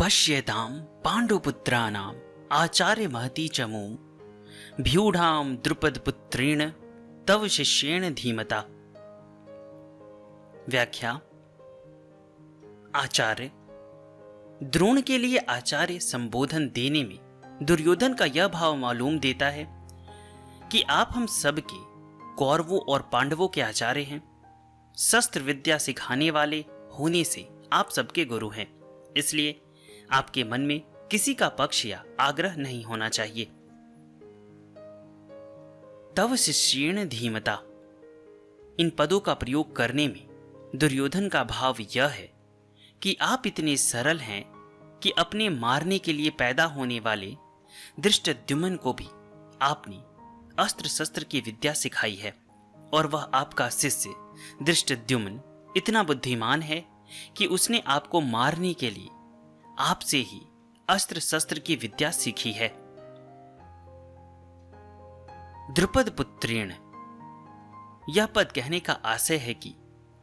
पश्यतां पाण्डुपुत्राणाम् आचार्य महती चमूं भ्यूढां द्रुपदपुत्रेण तव शिष्येण धीमता। व्याख्या। आचार्य। द्रोण के लिए आचार्य संबोधन देने में दुर्योधन का यह भाव मालूम देता है कि आप हम सब के कौरवों और पांडवों के आचार्य हैं। शस्त्र विद्या सिखाने वाले होने से आप सबके गुरु हैं, इसलिए आपके मन में किसी का पक्ष या आग्रह नहीं होना चाहिए। तव शिष्येण धीमता, इन पदों का प्रयोग करने में दुर्योधन का भाव यह है कि आप इतने सरल हैं कि अपने मारने के लिए पैदा होने वाले धृष्टद्युम्न को भी आपने अस्त्र शस्त्र की विद्या सिखाई है, और वह आपका शिष्य धृष्टद्युम्न इतना बुद्धिमान है कि उसने आपको मारने के लिए आपसे ही अस्त्र शस्त्र की विद्या सीखी है। द्रुपद पुत्रेण, यह पद कहने का आशय है कि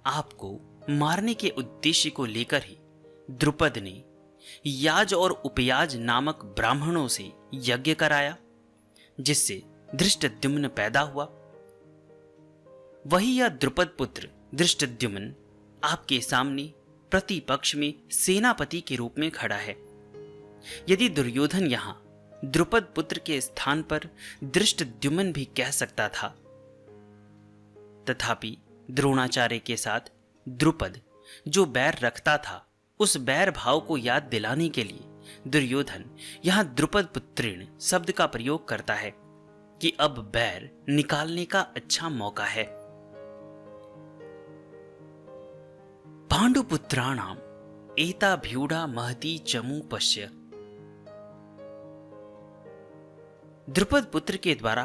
आपको मारने के उद्देश्य को लेकर ही द्रुपद ने याज और उपयाज नामक ब्राह्मणों से यज्ञ कराया, जिससे धृष्टद्युम्न पैदा हुआ। वही यह द्रुपद पुत्र धृष्टद्युम्न आपके सामने प्रतिपक्ष में सेनापति के रूप में खड़ा है। यदि दुर्योधन यहां द्रुपद पुत्र के स्थान पर धृष्टद्युम्न भी कह सकता था, तथापि द्रोणाचार्य के साथ द्रुपद जो बैर रखता था, उस बैर भाव को याद दिलाने के लिए दुर्योधन यहां द्रुपद पुत्रेण शब्द का प्रयोग करता है कि अब बैर निकालने का अच्छा मौका है। पांडुपुत्राणाम एता भ्यूढ़ा महती चमू पश्य। द्रुपद पुत्र के द्वारा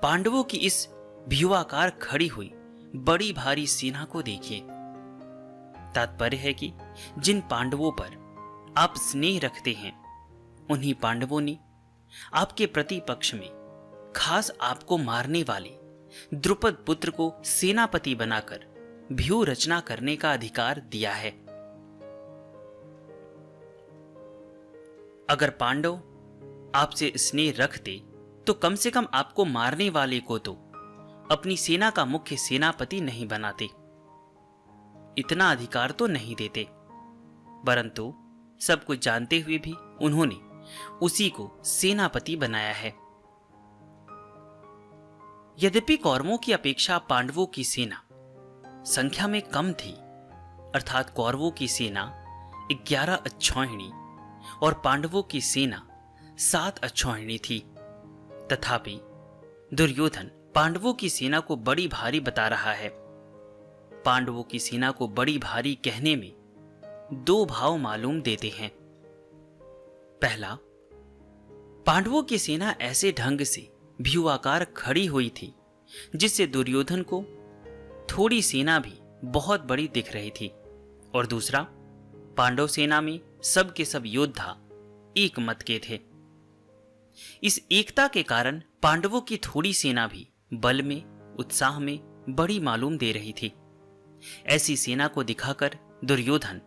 पांडवों की इस भ्यूआकार खड़ी हुई बड़ी भारी सेना को देखिए। तात्पर्य है कि जिन पांडवों पर आप स्नेह रखते हैं, उन्हीं पांडवों ने आपके प्रतिपक्ष में खास आपको मारने वाले द्रुपद पुत्र को सेनापति बनाकर व्यू रचना करने का अधिकार दिया है। अगर पांडव आपसे स्नेह रखते तो कम से कम आपको मारने वाले को तो अपनी सेना का मुख्य सेनापति नहीं बनाते, इतना अधिकार तो नहीं देते। परंतु सब कुछ जानते हुए भी उन्होंने उसी को सेनापति बनाया है। यद्यपि कौरवों की अपेक्षा पांडवों की सेना संख्या में कम थी, अर्थात कौरवों की सेना 11 अक्षौहिणी और पांडवों की सेना 7 अक्षौहिणी थी, तथापि दुर्योधन पांडवों की सेना को बड़ी भारी बता रहा है। पांडवों की सेना को बड़ी भारी कहने में दो भाव मालूम देते हैं। पहला, पांडवों की सेना ऐसे ढंग से भ्यूआकार खड़ी हुई थी जिससे दुर्योधन को थोड़ी सेना भी बहुत बड़ी दिख रही थी। और दूसरा, पांडव सेना में सब के सब योद्धा एक मत के थे। इस एकता के कारण पांडवों की थोड़ी सेना भी बल में, उत्साह में बड़ी मालूम दे रही थी। ऐसी सेना को दिखाकर दुर्योधन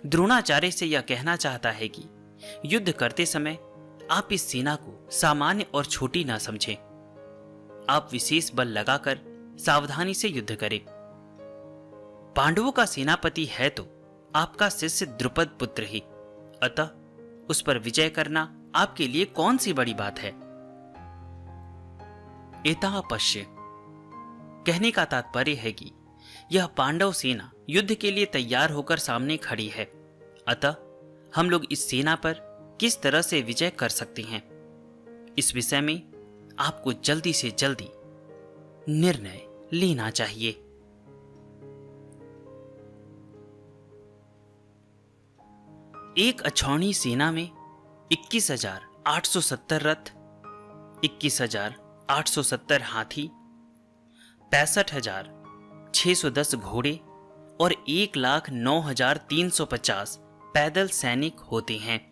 द्रोणाचार्य से यह कहना चाहता है कि युद्ध करते समय आप इस सेना को सामान्य और छोटी ना समझें। आप विशेष बल लगाकर सावधानी से युद्ध करें। पांडवों का सेनापति है तो आपका शिष्य द्रुपद पुत्र ही, अतः उस पर विजय करना आपके लिए कौन सी बड़ी बात है। एता पश्य कहने का तात्पर्य है कि यह पांडव सेना युद्ध के लिए तैयार होकर सामने खड़ी है, अतः हम लोग इस सेना पर किस तरह से विजय कर सकते हैं, इस विषय में आपको जल्दी से जल्दी निर्णय लेना चाहिए। एक अक्षौहिणी सेना में 21,870 रथ, 21,870 हाथी, 65,610 घोड़े और 1,09,350 पैदल सैनिक होते हैं।